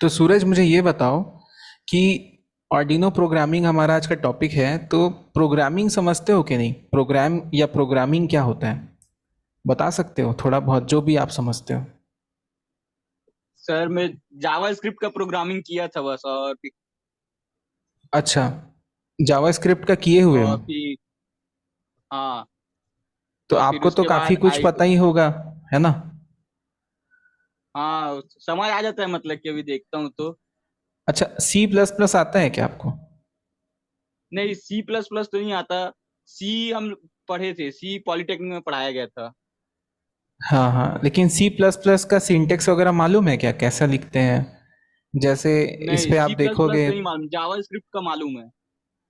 तो सूरज मुझे ये बताओ कि आर्डिनो प्रोग्रामिंग हमारा आज का टॉपिक है। तो प्रोग्रामिंग समझते हो कि नहीं? प्रोग्राम या प्रोग्रामिंग क्या होता है, बता सकते हो थोड़ा बहुत जो भी आप समझते हो? सर मैं जावा स्क्रिप्ट का प्रोग्रामिंग किया था बस। अच्छा, जावास्क्रिप्ट का किए हुए हो? और फिर हाँ। तो और फिर आपको तो उसके काफी बाद कुछ आई। पता ही होगा, है ना? हाँ, समझ आ जाता है, मतलब कि अभी देखता हूँ तो। अच्छा, सी प्लस प्लस आता है क्या आपको? नहीं, सी प्लस प्लस तो नहीं आता। सी हम पढ़े थे, सी पॉलिटेक्निक में पढ़ाया गया था। हाँ हाँ, लेकिन सी प्लस प्लस का सिंटेक्स वगैरह मालूम है क्या, कैसा लिखते हैं? जैसे इस नहीं, पे आप सी प्लस प्लस देखोगे, तो नहीं मालूम, जावा स्क्रिप्ट का मालूम है।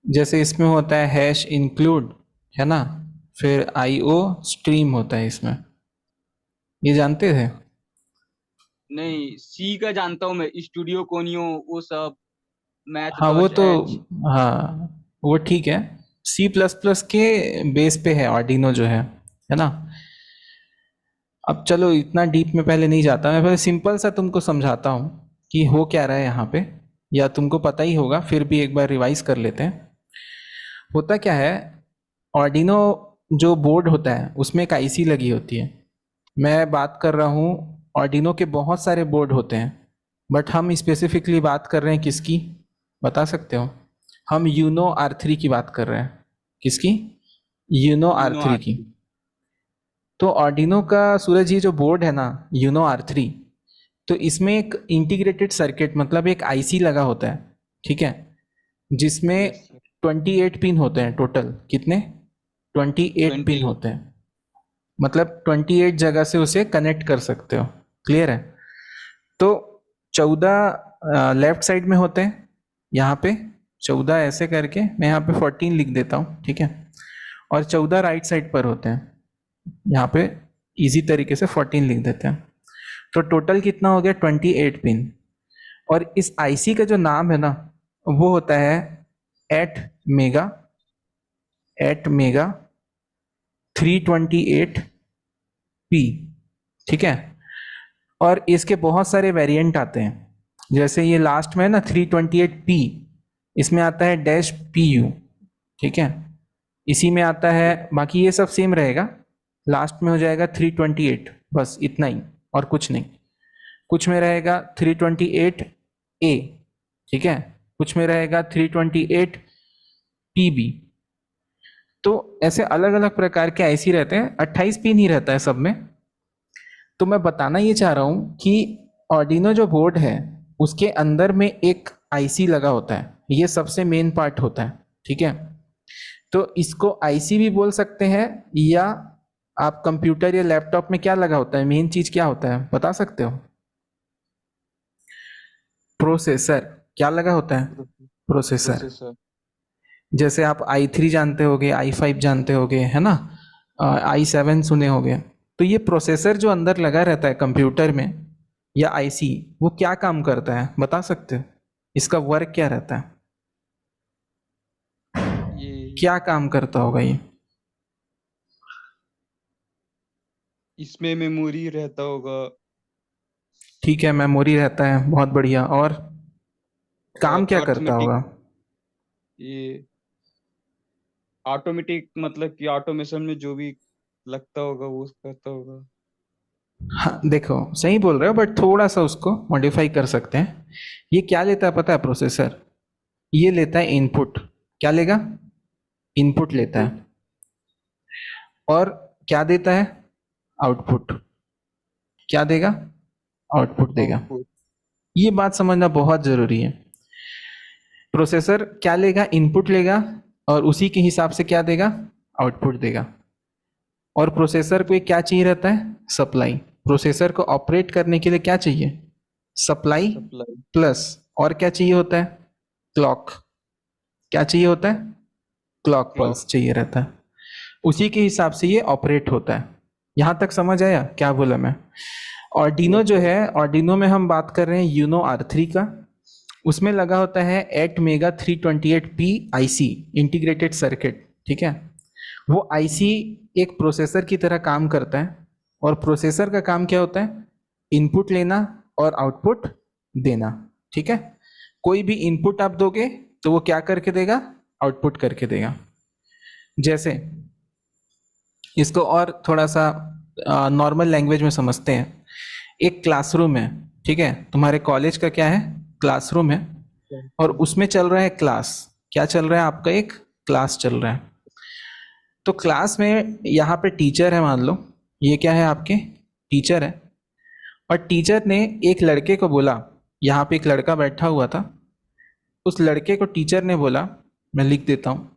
जैसे इसमें होता है हैश इंक्लूड, है ना? फिर आईओ स्ट्रीम होता है इसमें, ये जानते थे? नहीं, सी का जानता हूँ मैं, स्टूडियो कोनियो, वो सब, मैथ हाँ वो डॉज तो, एच। हाँ वो ठीक है। सी प्लस प्लस के बेस पे है आर्डिनो जो है ना? अब चलो इतना डीप में पहले नहीं जाता, मैं पहले सिंपल सा तुमको समझाता हूँ कि हो क्या रहा है यहाँ पे। या तुमको पता ही होगा, फिर भी एक बार रिवाइज कर लेते हैं। होता क्या है, आर्डिनो जो बोर्ड होता है उसमें एक आईसी लगी होती है। मैं बात कर रहा हूँ, आर्डिनो के बहुत सारे बोर्ड होते हैं, बट हम स्पेसिफिकली बात कर रहे हैं किसकी, बता सकते हो? हम यूनो आर थ्री की बात कर रहे हैं। किसकी? यूनो आर यूनो थ्री की। आरती। तो आर्डिनो का सूरज ये जो बोर्ड है ना, यूनो आर थ्री, तो इसमें एक इंटीग्रेटेड सर्किट मतलब एक आईसी लगा होता है, ठीक है? जिसमें यस सर। 28 पिन होते हैं टोटल। कितने? 28 पिन 28। होते हैं, मतलब 28 जगह से उसे कनेक्ट कर सकते हो। क्लियर है? तो 14 लेफ्ट साइड में होते हैं, यहाँ पे 14 ऐसे करके, मैं यहाँ पे 14 लिख देता हूँ, ठीक है? और 14 राइट साइड पर होते हैं, यहाँ पे इजी तरीके से 14 लिख देते हैं। तो टोटल कितना हो गया? 28 पिन। और इस आईसी का जो नाम है ना, वो होता है eight mega, eight mega 328 P, ठीक है? और इसके बहुत सारे वेरिएंट आते हैं, जैसे ये लास्ट में है ना 328 पी, इसमें आता है डैश पी यू, ठीक है? इसी में आता है, बाकी ये सब सेम रहेगा। लास्ट में हो जाएगा 328, बस इतना ही, और कुछ नहीं। कुछ में रहेगा 328 ए, ठीक है? कुछ में रहेगा 328 पी बी। तो ऐसे अलग अलग प्रकार के आईसी रहते हैं, 28 पिन ही रहता है सब में। तो मैं बताना ये चाह रहा हूँ कि ऑर्डिनो जो बोर्ड है उसके अंदर में एक आईसी लगा होता है, ये सबसे मेन पार्ट होता है, ठीक है? तो इसको आईसी भी बोल सकते हैं, या आप कंप्यूटर या लैपटॉप में क्या लगा होता है, मेन चीज क्या होता है बता सकते हो? प्रोसेसर। क्या लगा होता है? प्रोसेसर। प्रोसेसर। जैसे आप i3 जानते होगे, i5 जानते होगे, है ना? i7 सुने होगे। तो ये प्रोसेसर जो अंदर लगा रहता है कंप्यूटर में, या आईसी, वो क्या काम करता है बता सकते हो? इसका वर्क क्या रहता है? ये क्या काम करता होगा ये? इसमें मेमोरी रहता होगा। ठीक है, मेमोरी रहता है, बहुत बढ़िया। और काम और क्या करता अर्थमेटिक। होगा? ये ऑटोमेटिक, मतलब कि ऑटोमेशन में जो भी लगता होगा वो करता होगा। हाँ देखो, सही बोल रहे हो, बट थोड़ा सा उसको मॉडिफाई कर सकते हैं। ये क्या लेता है पता है प्रोसेसर? ये लेता है इनपुट। क्या लेगा? इनपुट लेता इनपुट। है। और क्या देता है? आउटपुट। क्या देगा? आउटपुट देगा। आउटपुट। ये बात समझना बहुत जरूरी है। प्रोसेसर क्या लेगा? इनपुट लेगा, और उसी के हिसाब से क्या देगा? आउटपुट देगा। और प्रोसेसर को क्या चाहिए रहता है? सप्लाई। प्रोसेसर को ऑपरेट करने के लिए क्या चाहिए? Supply supply. प्लस, और क्या चाहिए होता है? क्लॉक। क्या चाहिए होता है? Clock pulse clock. चाहिए रहता है। उसी के हिसाब से ये ऑपरेट होता है। यहां तक समझ आया क्या बोला मैं? ऑर्डिनो यस जो सर। है, ऑर्डिनो में हम बात कर रहे हैं यूनो आर थ्री का। उसमें लगा होता है 8 मेगा 328 पी इंटीग्रेटेड सर्किट, ठीक है? वो आईसी एक प्रोसेसर की तरह काम करता है। और प्रोसेसर का काम क्या होता है? इनपुट लेना और आउटपुट देना, ठीक है। कोई भी इनपुट आप दोगे तो वो क्या करके देगा, आउटपुट करके देगा। जैसे इसको और थोड़ा सा नॉर्मल लैंग्वेज में समझते हैं। एक क्लासरूम है, ठीक है, तुम्हारे कॉलेज का क्या है, क्लासरूम है, और उसमें चल रहा है क्लास। क्या चल रहा है आपका, एक क्लास चल रहा है। तो क्लास में यहाँ पे टीचर है, मान लो ये क्या है, आपके टीचर है। और टीचर ने एक लड़के को बोला, यहाँ पे एक लड़का बैठा हुआ था, उस लड़के को टीचर ने बोला, मैं लिख देता हूँ,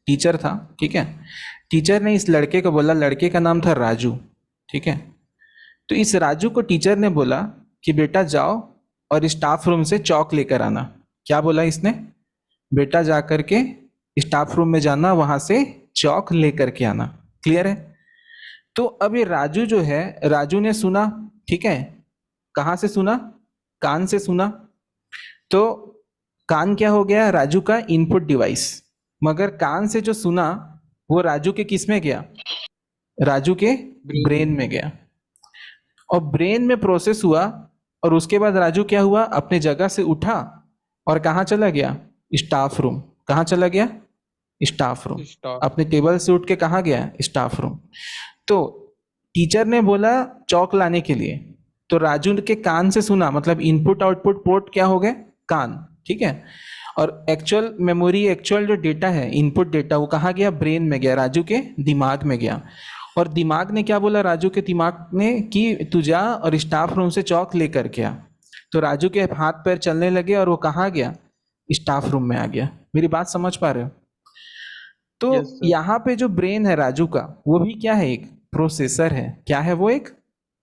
टीचर था, ठीक है। टीचर ने इस लड़के को बोला, लड़के का नाम था राजू, ठीक है। तो इस राजू को टीचर ने बोला कि बेटा जाओ और स्टाफ रूम से चौक लेकर आना। क्या बोला इसने, बेटा जा करके स्टाफ रूम में जाना, वहां से चौक लेकर के आना। क्लियर है। तो अब ये राजू जो है, राजू ने सुना, ठीक है। कहाँ से सुना, कान से सुना। तो कान क्या हो गया, राजू का इनपुट डिवाइस। मगर कान से जो सुना वो राजू के किस में गया, राजू के ब्रेन में गया, और ब्रेन में प्रोसेस हुआ। और उसके बाद राजू क्या हुआ, अपने जगह से उठा और कहाँ चला गया, स्टाफ रूम। कहाँ चला गया, स्टाफ रूम। अपने टेबल से उठ के कहाँ गया, स्टाफ रूम। तो टीचर ने बोला चौक लाने के लिए, तो राजू के कान से सुना, मतलब इनपुट आउटपुट पोर्ट क्या हो गए, कान, ठीक है। और एक्चुअल मेमोरी, एक्चुअल जो डेटा है, इनपुट डेटा, वो कहाँ गया, ब्रेन में गया, राजू के दिमाग में गया। और दिमाग ने क्या बोला, राजू के दिमाग ने कि तू जा और स्टाफ रूम से चौक लेकर के आ। तो राजू के हाथ पैर चलने लगे और वो कहाँ गया, स्टाफ रूम में आ गया। मेरी बात समझ पा रहे हो। तो यहाँ पे जो ब्रेन है राजू का, वो भी क्या है, एक प्रोसेसर है। क्या है वो, एक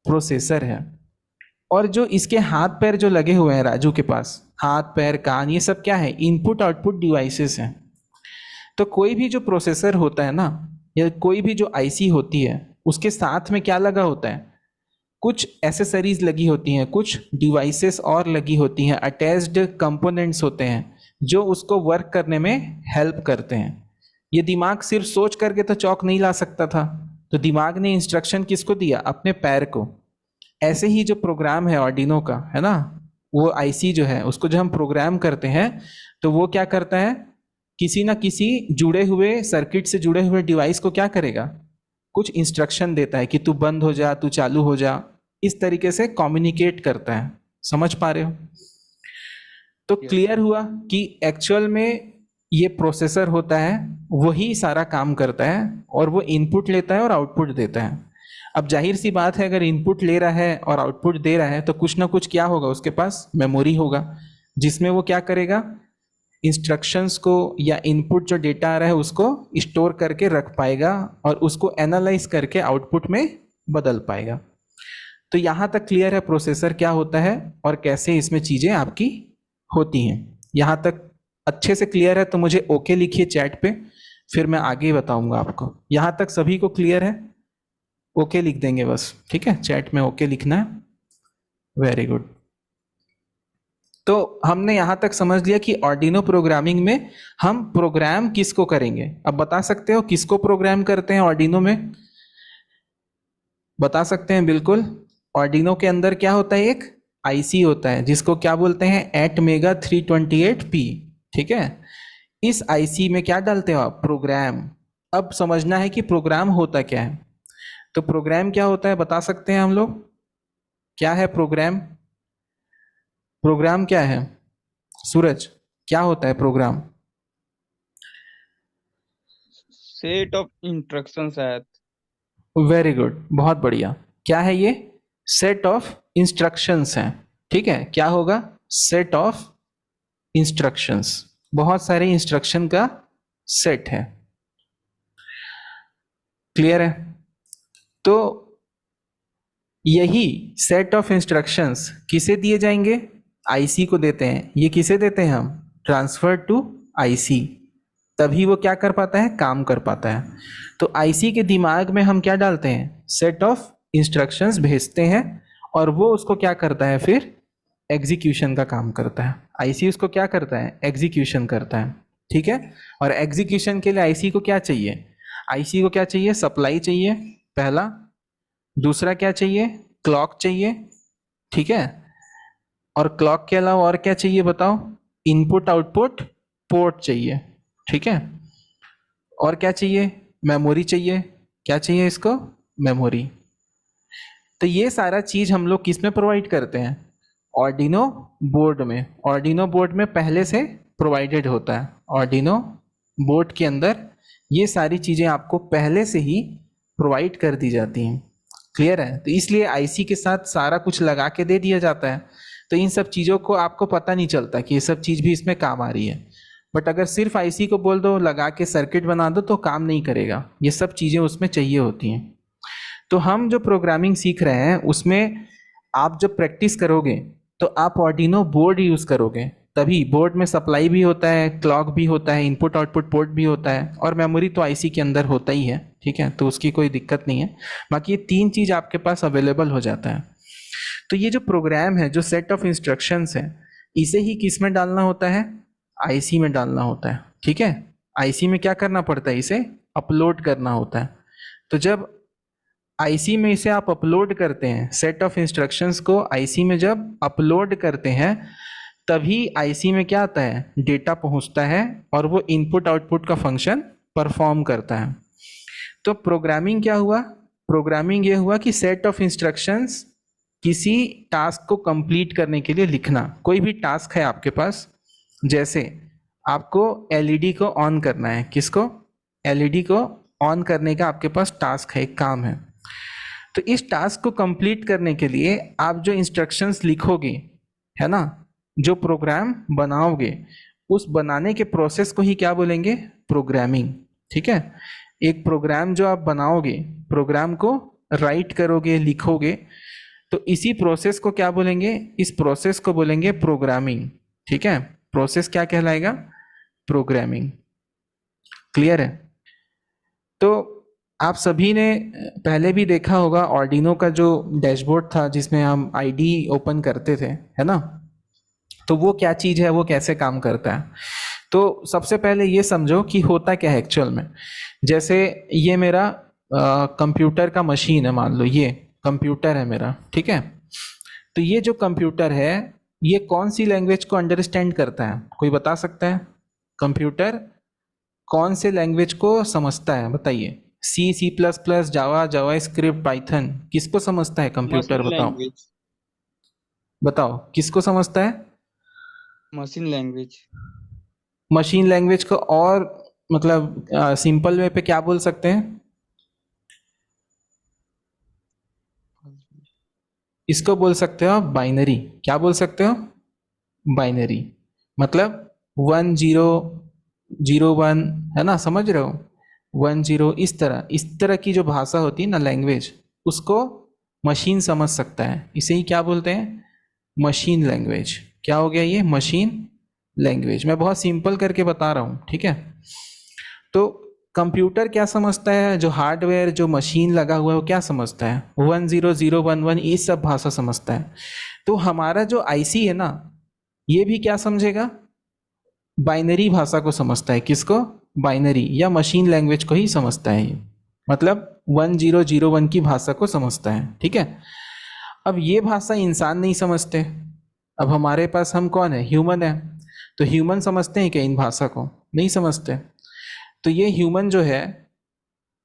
प्रोसेसर है। और जो इसके हाथ पैर जो लगे हुए हैं राजू के पास, हाथ पैर कान, ये सब क्या है, इनपुट आउटपुट डिवाइसेस हैं। तो कोई भी जो प्रोसेसर होता है ना, या कोई भी जो आईसी होती है, उसके साथ में क्या लगा होता है, कुछ एसेसरीज लगी होती हैं, कुछ डिवाइसेस और लगी होती हैं, अटैच्ड कंपोनेंट्स होते हैं जो उसको वर्क करने में हेल्प करते हैं। ये दिमाग सिर्फ सोच करके तो चौक नहीं ला सकता था, तो दिमाग ने इंस्ट्रक्शन किसको दिया, अपने पैर को। ऐसे ही जो प्रोग्राम है आर्डिनो का, है ना, वो आईसी जो है, उसको जब हम प्रोग्राम करते हैं तो वो क्या करता है, किसी ना किसी जुड़े हुए सर्किट से जुड़े हुए डिवाइस को क्या करेगा, कुछ इंस्ट्रक्शन देता है कि तू बंद हो जा, तू चालू हो जा। इस तरीके से कम्युनिकेट करता है। समझ पा रहे हो। तो क्लियर हुआ कि एक्चुअल में ये प्रोसेसर होता है, वही सारा काम करता है, और वो इनपुट लेता है और आउटपुट देता है। अब जाहिर सी बात है, अगर इनपुट ले रहा है और आउटपुट दे रहा है तो कुछ ना कुछ क्या होगा, उसके पास मेमोरी होगा, जिसमें वो क्या करेगा, इंस्ट्रक्शंस को या इनपुट जो डेटा आ रहा है उसको स्टोर करके रख पाएगा, और उसको एनालाइज करके आउटपुट में बदल पाएगा। तो यहाँ तक क्लियर है प्रोसेसर क्या होता है और कैसे इसमें चीजें आपकी होती हैं। यहाँ तक अच्छे से क्लियर है तो मुझे ओके लिखिए चैट पे, फिर मैं आगे बताऊंगा आपको। यहाँ तक सभी को क्लियर है, ओके लिख देंगे बस, ठीक है, चैट में ओके लिखना है। Very good. तो हमने यहाँ तक समझ लिया कि आर्डिनो प्रोग्रामिंग में हम प्रोग्राम किसको करेंगे। अब बता सकते हो किसको प्रोग्राम करते हैं आर्डिनो में, बता सकते हैं बिल्कुल। आर्डिनो के अंदर क्या होता है, एक आईसी होता है जिसको क्या बोलते हैं, एटमेगा 328P, ठीक है। इस आईसी में क्या डालते हो आप, प्रोग्राम। अब समझना है कि प्रोग्राम होता क्या है। तो प्रोग्राम क्या होता है बता सकते हैं हम लोग, क्या है प्रोग्राम, प्रोग्राम क्या है सूरज, क्या होता है प्रोग्राम। सेट ऑफ इंस्ट्रक्शंस है। वेरी गुड, बहुत बढ़िया। क्या है ये, सेट ऑफ इंस्ट्रक्शंस हैं, ठीक है। क्या होगा, सेट ऑफ इंस्ट्रक्शंस, बहुत सारे इंस्ट्रक्शन का सेट है। क्लियर है। तो यही सेट ऑफ इंस्ट्रक्शंस किसे दिए जाएंगे, आईसी को देते हैं। ये किसे देते हैं हम, ट्रांसफर टू आईसी, तभी वो क्या कर पाता है, काम कर पाता है। तो आईसी के दिमाग में हम क्या डालते हैं, सेट ऑफ इंस्ट्रक्शंस भेजते हैं, और वो उसको क्या करता है, फिर एग्जीक्यूशन का काम करता है। आईसी उसको क्या करता है, एग्जीक्यूशन करता है, ठीक है। और एग्जीक्यूशन के लिए आईसी को क्या चाहिए, आईसी को क्या चाहिए, सप्लाई चाहिए पहला, दूसरा क्या चाहिए, क्लॉक चाहिए, ठीक है। और क्लॉक के अलावा और क्या चाहिए बताओ? इनपुट आउटपुट पोर्ट चाहिए, ठीक है। और क्या चाहिए? मेमोरी चाहिए। क्या चाहिए इसको? मेमोरी। तो ये सारा चीज हम लोग किस में प्रोवाइड करते हैं? ऑर्डिनो बोर्ड में। ऑर्डिनो बोर्ड में पहले से प्रोवाइडेड होता है। ऑर्डिनो बोर्ड के अंदर ये सारी चीजें आपको पहले से ही प्रोवाइड कर दी जाती हैं। क्लियर है? तो इसलिए आईसी के साथ सारा कुछ लगा के दे दिया जाता है, तो इन सब चीजों को आपको पता नहीं चलता कि ये सब चीज भी इसमें काम आ रही है। बट अगर सिर्फ आईसी को बोल दो, लगा के सर्किट बना दो, तो काम नहीं करेगा। ये सब चीजें उसमें चाहिए होती हैं। तो हम जो प्रोग्रामिंग सीख रहे हैं उसमें आप जब प्रैक्टिस करोगे तो आप ऑर्डिनो बोर्ड यूज करोगे, तभी बोर्ड में सप्लाई भी होता है, क्लॉक भी होता है, इनपुट आउटपुट पोर्ट भी होता है, और मेमोरी तो आईसी के अंदर होता ही है, ठीक है। तो उसकी कोई दिक्कत नहीं है। बाकी ये तीन चीज आपके पास अवेलेबल हो जाता है। तो ये जो प्रोग्राम है, जो सेट ऑफ इंस्ट्रक्शंस है, इसे ही किस में डालना होता है? आईसी में डालना होता है, ठीक है। आईसी में क्या करना पड़ता है? इसे अपलोड करना होता है। तो जब आईसी में इसे आप अपलोड करते हैं, सेट ऑफ इंस्ट्रक्शंस को आईसी में जब अपलोड करते हैं, तभी आईसी में क्या आता है? डेटा पहुंचता है और वो इनपुट आउटपुट का फंक्शन परफॉर्म करता है। तो प्रोग्रामिंग क्या हुआ? प्रोग्रामिंग ये हुआ कि सेट ऑफ इंस्ट्रक्शंस किसी टास्क को कंप्लीट करने के लिए लिखना। कोई भी टास्क है आपके पास, जैसे आपको एलईडी को ऑन करना है। किसको? एलईडी को ऑन करने का आपके पास टास्क है, एक काम है। तो इस टास्क को कंप्लीट करने के लिए आप जो इंस्ट्रक्शंस लिखोगे, है ना, जो प्रोग्राम बनाओगे, उस बनाने के प्रोसेस को ही क्या बोलेंगे? प्रोग्रामिंग, ठीक है। एक प्रोग्राम जो आप बनाओगे, प्रोग्राम को राइट करोगे, लिखोगे, तो इसी प्रोसेस को क्या बोलेंगे? इस प्रोसेस को बोलेंगे प्रोग्रामिंग, ठीक है। प्रोसेस क्या कहलाएगा? प्रोग्रामिंग। क्लियर है? तो आप सभी ने पहले भी देखा होगा ऑर्डिनो का जो डैशबोर्ड था जिसमें हम आईडी ओपन करते थे, है ना। तो वो क्या चीज है, वो कैसे काम करता है? तो सबसे पहले ये समझो कि होता क्या है एक्चुअल में। जैसे ये मेरा कंप्यूटर का मशीन है, मान लो ये कंप्यूटर है मेरा, ठीक है। तो ये जो कंप्यूटर है, ये कौन सी लैंग्वेज को अंडरस्टैंड करता है? कोई बता सकता है? कंप्यूटर कौन से लैंग्वेज को समझता है? बताइए। सी, सी प्लस प्लस, जावा, जावा स्क्रिप्ट, पाइथन, किसको समझता है कंप्यूटर? मशीन बताओ लैंग्वेज। बताओ, किसको समझता है? Machine language. मशीन लैंग्वेज को और मतलब सिंपल वे पे क्या बोल सकते हैं? इसको बोल सकते हो आप बाइनरी। क्या बोल सकते हो? बाइनरी। मतलब 1001, है ना, समझ रहे हो? 10, इस तरह की जो भाषा होती है ना, लैंग्वेज, उसको मशीन समझ सकता है। इसे ही क्या बोलते हैं? Machine language. क्या हो गया ये? Machine language. मैं बहुत सिंपल करके बता रहा हूँ, ठीक है। तो कंप्यूटर क्या समझता है? जो हार्डवेयर, जो मशीन लगा हुआ है, वो क्या समझता है? 10011 ये सब भाषा समझता है। तो हमारा जो आईसी है ना, ये भी क्या समझेगा? बाइनरी भाषा को समझता है। किसको? बाइनरी या मशीन लैंग्वेज को ही समझता है ये। मतलब 1001 की भाषा को समझता है, ठीक है। अब ये भाषा इंसान नहीं समझते। अब हमारे पास हम कौन है? ह्यूमन है। तो ह्यूमन समझते हैं क्या इन भाषा को? नहीं समझते। तो ये ह्यूमन जो है,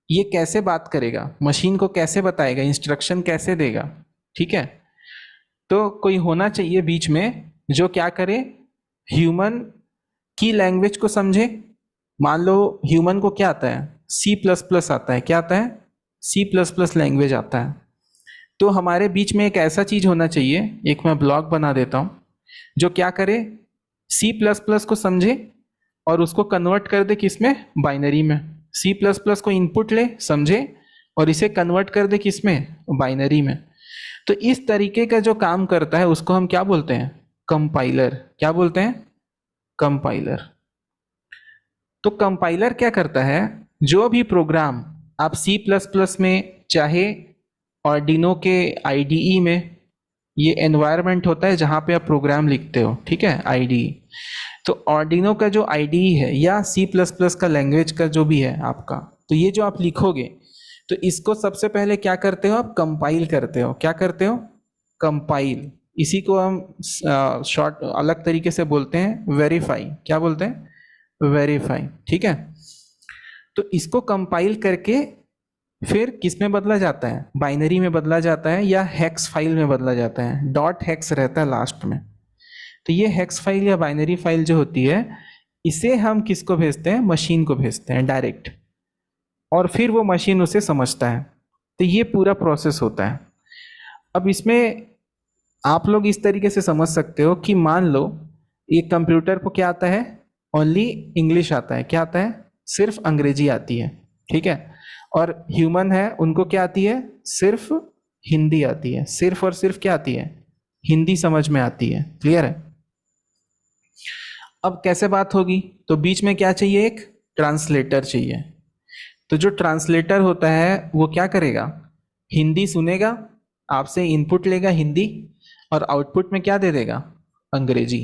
ये कैसे बात करेगा? मशीन को कैसे बताएगा? इंस्ट्रक्शन कैसे देगा? ठीक है। तो कोई होना चाहिए बीच में जो क्या करे? ह्यूमन की लैंग्वेज को समझे। मान लो ह्यूमन को क्या आता है? सी प्लस प्लस आता है। क्या आता है? सी प्लस प्लस लैंग्वेज आता है। तो हमारे बीच में एक ऐसा चीज होना चाहिए, एक मैं ब्लॉक बना देता हूं, जो क्या करे? सी प्लस प्लस को समझे और उसको कन्वर्ट कर दे किसमें? बाइनरी में। सी प्लस प्लस को इनपुट ले, समझे, और इसे कन्वर्ट कर दे किसमें? बाइनरी में। तो इस तरीके का जो काम करता है उसको हम क्या बोलते हैं? कंपाइलर। क्या बोलते हैं? कंपाइलर। तो कंपाइलर क्या करता है? जो भी प्रोग्राम आप सी प्लस प्लस में, चाहे ऑर्डिनो के आईडीई में, ये एनवायरनमेंट होता है जहां पे आप प्रोग्राम लिखते हो, ठीक है, आईडीई। तो ऑर्डिनो का जो आईडीई है या सी प्लस प्लस का लैंग्वेज का जो भी है आपका, तो ये जो आप लिखोगे, तो इसको सबसे पहले क्या करते हो? आप कंपाइल करते हो। क्या करते हो? कंपाइल। इसी को हम शॉर्ट अलग तरीके से बोलते हैं वेरीफाई। क्या बोलते हैं? वेरीफाई। ठीक है, तो इसको कंपाइल करके फिर किस में बदला जाता है? बाइनरी में बदला जाता है या हेक्स फाइल में बदला जाता है। डॉट हेक्स रहता है लास्ट में। तो ये हेक्स फाइल या बाइनरी फाइल जो होती है, इसे हम किसको भेजते हैं? मशीन को भेजते हैं डायरेक्ट, और फिर वो मशीन उसे समझता है। तो ये पूरा प्रोसेस होता है। अब इसमें आप लोग इस तरीके से समझ सकते हो कि मान लो एक कंप्यूटर को क्या आता है? ओनली इंग्लिश आता है। क्या आता है? सिर्फ अंग्रेजी आती है। ठीक है, और ह्यूमन है, उनको क्या आती है? सिर्फ हिंदी आती है। सिर्फ और सिर्फ क्या आती है? हिंदी समझ में आती है। क्लियर है? अब कैसे बात होगी? तो बीच में क्या चाहिए? एक ट्रांसलेटर चाहिए। तो जो ट्रांसलेटर होता है वो क्या करेगा? हिंदी सुनेगा, आपसे इनपुट लेगा हिंदी, और आउटपुट में क्या दे देगा? अंग्रेजी।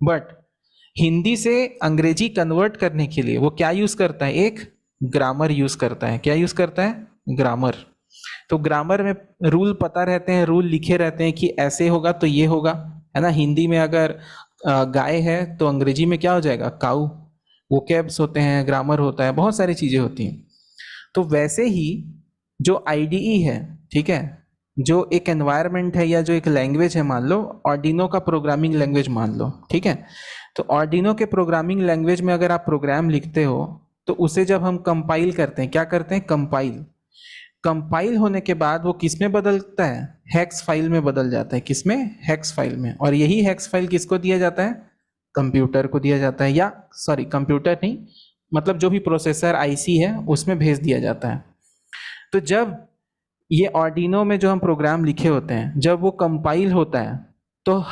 बट हिंदी से अंग्रेजी कन्वर्ट करने के लिए वो क्या यूज करता है? एक ग्रामर यूज करता है। क्या यूज करता है? ग्रामर। तो ग्रामर में रूल पता रहते हैं, रूल लिखे रहते हैं कि ऐसे होगा तो ये होगा, है ना। हिंदी में अगर गाय है तो अंग्रेजी में क्या हो जाएगा? काऊ। वोकैब्स होते हैं, ग्रामर होता है, बहुत सारी चीजें होती हैं। तो वैसे ही जो आईडीई है, ठीक है, जो एक एनवायरनमेंट है या जो एक लैंग्वेज है, मान लो आर्डिनो का प्रोग्रामिंग लैंग्वेज मान लो, ठीक है। तो आर्डिनो के प्रोग्रामिंग लैंग्वेज में अगर आप प्रोग्राम लिखते हो तो उसे जब हम कंपाइल करते हैं, क्या करते हैं? कंपाइल। कंपाइल होने के बाद वो किस में बदलता है? हेक्स फाइल में बदल जाता है। किस में? हेक्स फाइल में। और यही हेक्स फाइल किसको दिया जाता है? कंप्यूटर को दिया जाता है, या सॉरी कंप्यूटर नहीं, मतलब जो भी प्रोसेसर आईसी है उसमें भेज दिया जाता है। तो जब ये आर्डिनो में जो हम प्रोग्राम लिखे होते हैं, जब वो कंपाइल होता है तो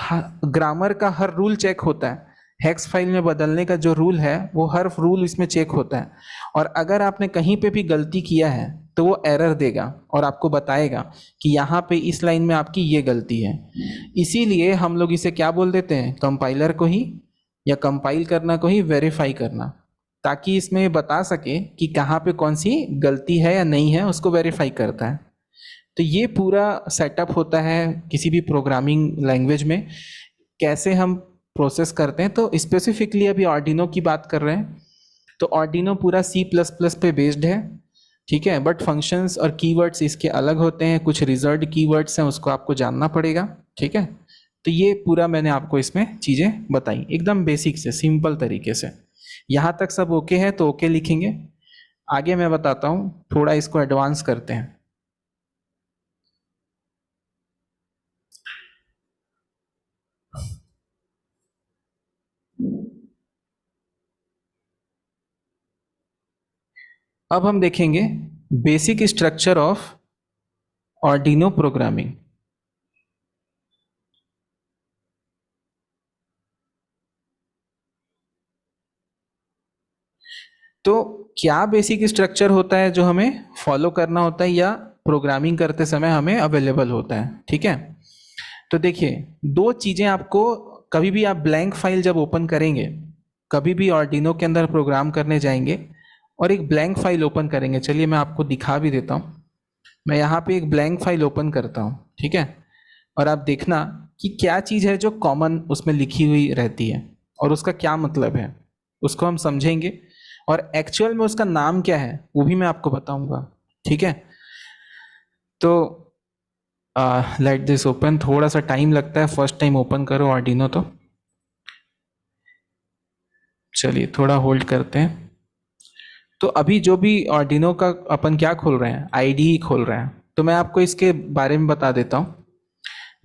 ग्रामर का हर रूल चेक होता है। हेक्स फाइल में बदलने का जो रूल है वो हर रूल इसमें चेक होता है। और अगर आपने कहीं पे भी गलती किया है तो वो एरर देगा और आपको बताएगा कि यहाँ पे इस लाइन में आपकी ये गलती है। इसीलिए हम लोग इसे क्या बोल देते हैं? कंपाइलर को ही, या कंपाइल करना को ही वेरीफाई करना, ताकि इसमें ये बता सके कि कहाँ पे कौन सी गलती है या नहीं है, उसको वेरीफाई करता है। तो ये पूरा सेटअप होता है किसी भी प्रोग्रामिंग लैंग्वेज में, कैसे हम प्रोसेस करते हैं। तो स्पेसिफिकली अभी आर्डिनो की बात कर रहे हैं। तो आर्डिनो पूरा C++ पे बेस्ड है, ठीक है, बट फंक्शंस और कीवर्ड्स इसके अलग होते हैं। कुछ रिजर्व्ड कीवर्ड्स हैं, उसको आपको जानना पड़ेगा, ठीक है। तो ये पूरा मैंने आपको इसमें चीज़ें बताई एकदम बेसिक से, सिंपल तरीके से। यहाँ तक सब ओके है तो ओके लिखेंगे। आगे मैं बताता हूँ, थोड़ा इसको एडवांस करते हैं। अब हम देखेंगे basic structure of Arduino programming. तो क्या बेसिक स्ट्रक्चर होता है जो हमें फॉलो करना होता है या प्रोग्रामिंग करते समय हमें अवेलेबल होता है, ठीक है। तो देखिए, दो चीजें आपको, कभी भी आप ब्लैंक फाइल जब ओपन करेंगे, कभी भी आर्डिनो के अंदर प्रोग्राम करने जाएंगे और एक ब्लैंक फाइल ओपन करेंगे, चलिए मैं आपको दिखा भी देता हूँ। मैं यहाँ पे एक ब्लैंक फाइल ओपन करता हूँ, ठीक है, और आप देखना कि क्या चीज़ है जो कॉमन उसमें लिखी हुई रहती है और उसका क्या मतलब है, उसको हम समझेंगे। और एक्चुअल में उसका नाम क्या है वो भी मैं आपको बताऊंगा, ठीक है। तो लेट दिस ओपन। थोड़ा सा टाइम लगता है फर्स्ट टाइम ओपन करो आर्डिनो, तो चलिए थोड़ा होल्ड करते हैं। तो अभी जो भी आर्डिनो का अपन क्या खोल रहे हैं, आईडीई खोल रहे हैं। तो मैं आपको इसके बारे में बता देता हूँ।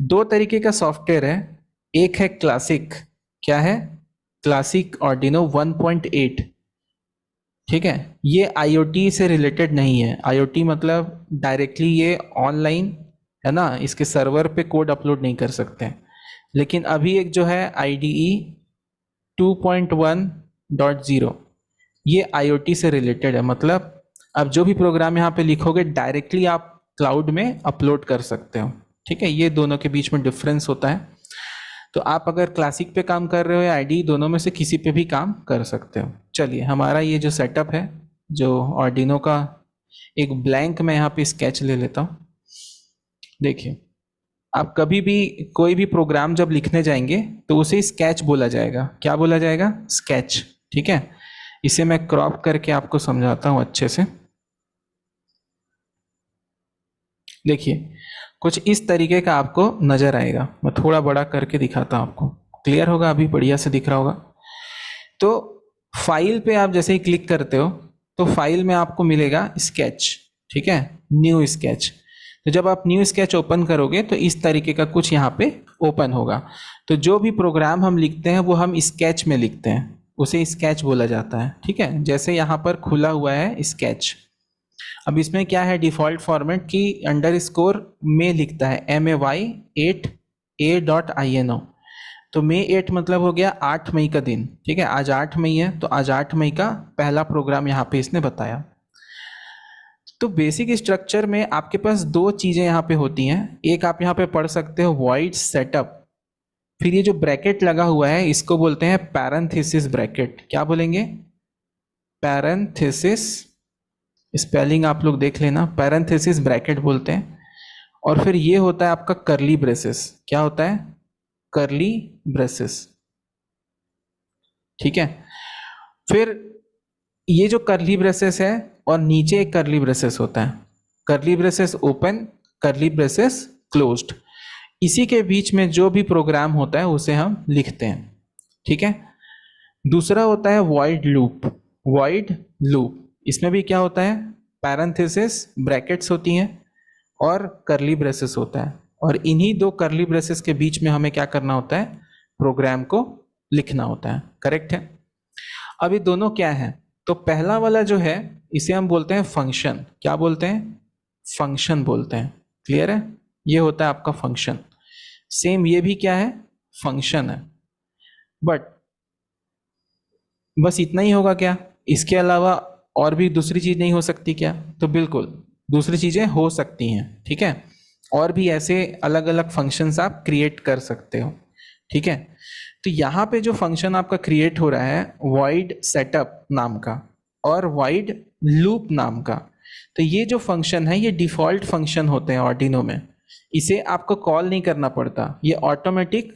दो तरीके का सॉफ्टवेयर है। एक है क्लासिक। क्या है? क्लासिक आर्डिनो 1.8, ठीक है। ये आईओटी से रिलेटेड नहीं है। आईओटी मतलब डायरेक्टली ये ऑनलाइन है ना, इसके सर्वर पे कोड अपलोड नहीं कर सकते। लेकिन अभी एक जो है आईडीई 2.1.0, ये आईओटी से रिलेटेड है। मतलब अब जो भी प्रोग्राम यहाँ पे लिखोगे डायरेक्टली आप क्लाउड में अपलोड कर सकते हो, ठीक है। ये दोनों के बीच में डिफरेंस होता है। तो आप अगर क्लासिक पे काम कर रहे हो या आईडी, दोनों में से किसी पे भी काम कर सकते हो। चलिए, हमारा ये जो सेटअप है, जो आर्डिनो का, एक ब्लैंक मैं यहाँ पे स्केच ले लेता हूँ। देखिए, आप कभी भी कोई भी प्रोग्राम जब लिखने जाएंगे तो उसे स्केच बोला जाएगा। क्या बोला जाएगा? स्केच। ठीक है, इसे मैं क्रॉप करके आपको समझाता हूं अच्छे से। देखिए, कुछ इस तरीके का आपको नजर आएगा। मैं थोड़ा बड़ा करके दिखाता हूं आपको, क्लियर होगा? अभी बढ़िया से दिख रहा होगा। तो फाइल पे आप जैसे ही क्लिक करते हो तो फाइल में आपको मिलेगा स्केच। ठीक है, न्यू स्केच। तो जब आप न्यू स्केच ओपन करोगे तो इस तरीके का कुछ यहाँ पे ओपन होगा। तो जो भी प्रोग्राम हम लिखते हैं वो हम स्केच में लिखते हैं, उसे स्केच बोला जाता है। ठीक है, जैसे यहाँ पर खुला हुआ है स्केच। अब इसमें क्या है डिफॉल्ट फॉर्मेट की अंडरस्कोर में लिखता है may8a.ino। तो मई 8 मतलब हो गया 8 मई का दिन। ठीक है, आज 8 मई है तो आज 8 मई का पहला प्रोग्राम यहाँ पे इसने बताया। तो बेसिक स्ट्रक्चर में आपके पास दो चीजें यहाँ पे होती हैं। एक आप यहाँ पे पढ़ सकते हो वॉइड सेटअप, फिर ये जो ब्रैकेट लगा हुआ है इसको बोलते हैं पैरेंथेसिस ब्रैकेट। क्या बोलेंगे? पैरेंथेसिस। स्पेलिंग आप लोग देख लेना, पैरेंथेसिस ब्रैकेट बोलते हैं। और फिर ये होता है आपका करली ब्रेसेस। क्या होता है? करली ब्रेसेस। ठीक है, फिर ये जो करली ब्रेसेस है और नीचे एक करली ब्रेसेस होता है, करली ब्रेसेस ओपन, करली ब्रेसेस क्लोज्ड। इसी के बीच में जो भी प्रोग्राम होता है उसे हम लिखते हैं। ठीक है, दूसरा होता है वॉइड लूप। वॉइड लूप, इसमें भी क्या होता है? पैरेंथेसिस ब्रैकेट्स होती हैं और करली ब्रेसेस होता है, और इन्हीं दो करली ब्रेसेस के बीच में हमें क्या करना होता है? प्रोग्राम को लिखना होता है। करेक्ट है? अब ये दोनों क्या है? तो पहला वाला जो है इसे हम बोलते हैं फंक्शन। क्या बोलते हैं? फंक्शन बोलते हैं। क्लियर है? ये होता है आपका फंक्शन। सेम ये भी क्या है? फंक्शन है। बट बस इतना ही होगा क्या? इसके अलावा और भी दूसरी चीज नहीं हो सकती क्या? तो बिल्कुल दूसरी चीजें हो सकती हैं। ठीक है, और भी ऐसे अलग अलग फंक्शंस आप क्रिएट कर सकते हो। ठीक है, तो यहाँ पे जो फंक्शन आपका क्रिएट हो रहा है वॉइड सेटअप नाम का और वॉइड लूप नाम का, तो ये जो फंक्शन है ये डिफॉल्ट फंक्शन होते हैं आर्डिनो में। इसे आपको कॉल नहीं करना पड़ता, ये ऑटोमेटिक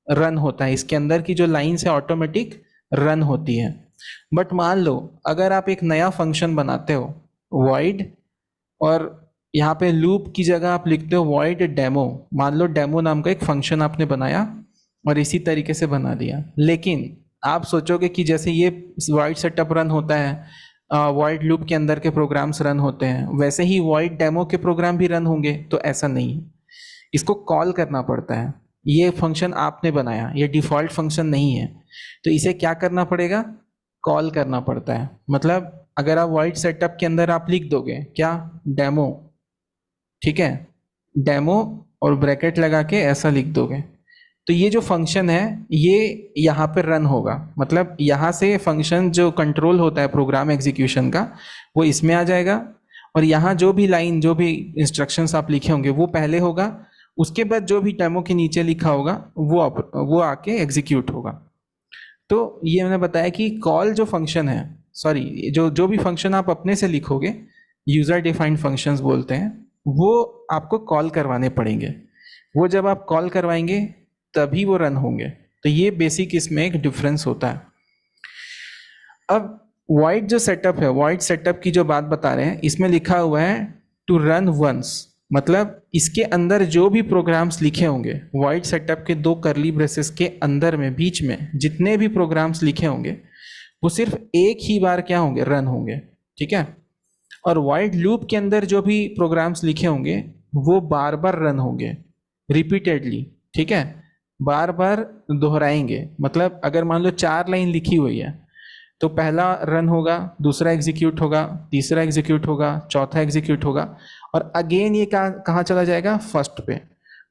रन होता है। इसके अंदर की जो लाइन्स है ऑटोमेटिक रन होती है। बट मान लो अगर आप एक नया फंक्शन बनाते हो वॉइड, और यहाँ पे लूप की जगह आप लिखते हो वॉइड डेमो। मान लो डेमो नाम का एक फंक्शन आपने बनाया और इसी तरीके से बना दिया, लेकिन आप सोचोगे कि जैसे ये वॉइड सेटअप रन होता है, वॉइड लूप के अंदर के प्रोग्राम्स रन होते हैं, वैसे ही वॉइड डेमो के प्रोग्राम भी रन होंगे। तो ऐसा नहीं है, इसको कॉल करना पड़ता है। ये फंक्शन आपने बनाया, ये डिफॉल्ट फंक्शन नहीं है, तो इसे क्या करना पड़ेगा? कॉल करना पड़ता है। मतलब अगर आप वॉइड सेटअप के अंदर आप लिख दोगे क्या? डेमो। ठीक है, डेमो और ब्रैकेट लगा के ऐसा लिख दोगे, तो ये जो फंक्शन है ये यहाँ पे रन होगा। मतलब यहाँ से फंक्शन जो कंट्रोल होता है प्रोग्राम एग्जीक्यूशन का वो इसमें आ जाएगा, और यहाँ जो भी लाइन जो भी इंस्ट्रक्शंस आप लिखे होंगे वो पहले होगा, उसके बाद जो भी डेमो के नीचे लिखा होगा वो आके एग्जीक्यूट होगा। तो ये मैंने बताया कि कॉल जो फंक्शन है, सॉरी जो भी फंक्शन आप अपने से लिखोगे यूजर डिफाइंड फंक्शंस बोलते हैं, वो आपको कॉल करवाने पड़ेंगे। वो जब आप कॉल करवाएंगे तभी वो रन होंगे। तो ये बेसिक इसमें एक डिफरेंस होता है। अब वॉइड जो सेटअप है, वॉइड सेटअप की जो बात बता रहे हैं, इसमें लिखा हुआ है टू रन वंस। मतलब इसके अंदर जो भी प्रोग्राम्स लिखे होंगे वॉइड सेटअप के दो करली ब्रेसेस के अंदर में बीच में जितने भी प्रोग्राम्स लिखे होंगे वो सिर्फ एक ही बार क्या होंगे? रन होंगे। ठीक है, और वॉइड लूप के अंदर जो भी प्रोग्राम्स लिखे होंगे वो बार बार रन होंगे, रिपीटेडली। ठीक है, बार बार दोहराएंगे। मतलब अगर मान लो 4 लाइन लिखी हुई है तो पहला रन होगा, दूसरा एग्जीक्यूट होगा, तीसरा एग्जीक्यूट होगा, चौथा एग्जीक्यूट होगा, और अगेन ये कहाँ चला जाएगा? फर्स्ट पे।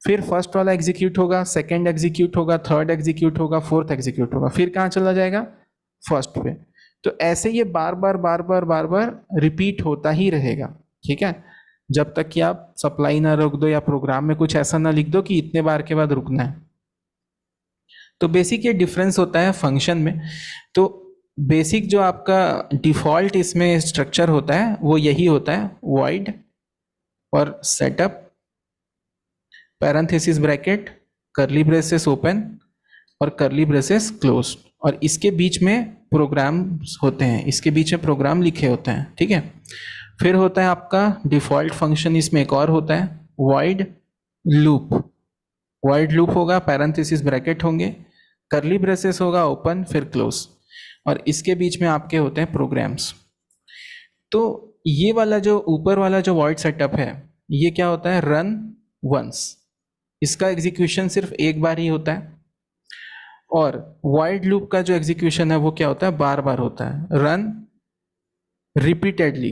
फिर फर्स्ट वाला एग्जीक्यूट होगा, सेकंड एग्जीक्यूट होगा, थर्ड एग्जीक्यूट होगा, फोर्थ एग्जीक्यूट होगा, फिर कहाँ चला जाएगा? फर्स्ट पे। तो ऐसे ये बार बार रिपीट होता ही रहेगा। ठीक है, जब तक कि आप सप्लाई ना रोक दो या प्रोग्राम में कुछ ऐसा ना लिख दो कि इतने बार के बाद रुकना है। तो बेसिक ये डिफरेंस होता है फंक्शन में। तो बेसिक जो आपका डिफॉल्ट इसमें स्ट्रक्चर होता है वो यही होता है, वॉइड और setup. Parenthesis bracket, curly braces open और कर्ली ब्रेसेस क्लोज, और इसके बीच में प्रोग्राम होते हैं, इसके बीच में प्रोग्राम लिखे होते हैं, ठीक है। फिर होता है आपका डिफॉल्ट फंक्शन, इसमें एक और होता है वॉइड लूप। वॉइड लूप होगा, पैरेंथेसिस ब्रैकेट होंगे, कर्ली ब्रेसेस होगा ओपन फिर क्लोज, और इसके बीच में आपके होते हैं प्रोग्राम्स। तो ये वाला जो ऊपर वाला जो वॉइड सेटअप है, ये क्या होता है, रन वंस, इसका एग्जीक्यूशन सिर्फ एक बार ही होता है। और वॉइड लूप का जो एग्जीक्यूशन है वो क्या होता है, बार बार होता है, रन रिपीटेडली,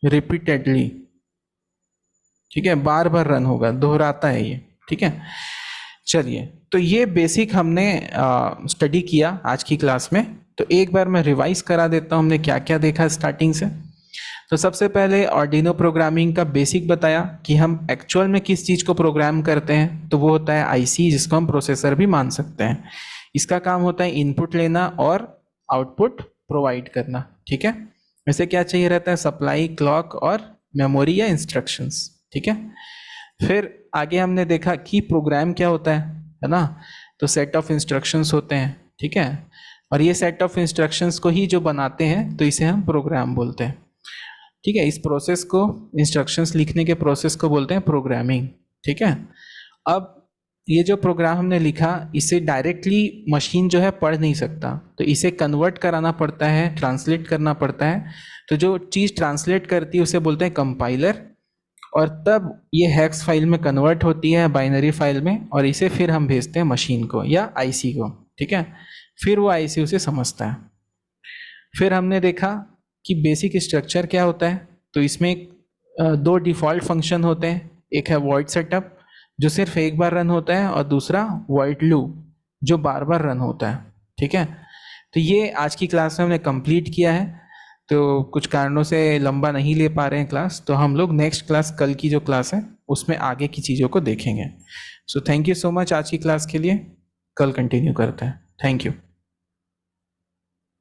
रिपीटेडली, ठीक है, बार बार रन होगा, दोहराता है ये, ठीक है। चलिए, तो ये बेसिक हमने स्टडी किया आज की क्लास में। तो एक बार मैं रिवाइज करा देता हूँ हमने क्या क्या देखा स्टार्टिंग से। तो सबसे पहले आर्डिनो प्रोग्रामिंग का बेसिक बताया कि हम एक्चुअल में किस चीज़ को प्रोग्राम करते हैं, तो वो होता है आईसी, जिसको हम प्रोसेसर भी मान सकते हैं। इसका काम होता है इनपुट लेना और आउटपुट प्रोवाइड करना, ठीक है। वैसे क्या चाहिए रहता है, सप्लाई, क्लॉक और मेमोरी या इंस्ट्रक्शंस, ठीक है। फिर आगे हमने देखा कि प्रोग्राम क्या होता है ना, तो सेट ऑफ इंस्ट्रक्शंस होते हैं, ठीक है, और ये सेट ऑफ इंस्ट्रक्शंस को ही जो बनाते हैं तो इसे हम प्रोग्राम बोलते हैं, ठीक है। इस प्रोसेस को, इंस्ट्रक्शंस लिखने के प्रोसेस को बोलते हैं प्रोग्रामिंग, ठीक है। अब ये जो प्रोग्राम हमने लिखा, इसे डायरेक्टली मशीन जो है पढ़ नहीं सकता, तो इसे कन्वर्ट कराना पड़ता है, ट्रांसलेट करना पड़ता है। तो जो चीज़ ट्रांसलेट करती है उसे बोलते हैं कंपाइलर, और तब ये हेक्स फाइल में कन्वर्ट होती है, बाइनरी फाइल में, और इसे फिर हम भेजते हैं मशीन को या आईसी को, ठीक है। फिर वो आईसी उसे समझता है। फिर हमने देखा कि बेसिक स्ट्रक्चर क्या होता है, तो इसमें दो डिफ़ॉल्ट फंक्शन होते हैं, एक है वॉइड सेटअप जो सिर्फ एक बार रन होता है, और दूसरा वॉइड लूप जो बार बार रन होता है, ठीक है। तो ये आज की क्लास में हमने कंप्लीट किया है। तो कुछ कारणों से लंबा नहीं ले पा रहे हैं क्लास, तो हम लोग नेक्स्ट क्लास, कल की जो क्लास है उसमें आगे की चीज़ों को देखेंगे। So thank you so much आज की क्लास के लिए, कल कंटिन्यू करते हैं। Thank you.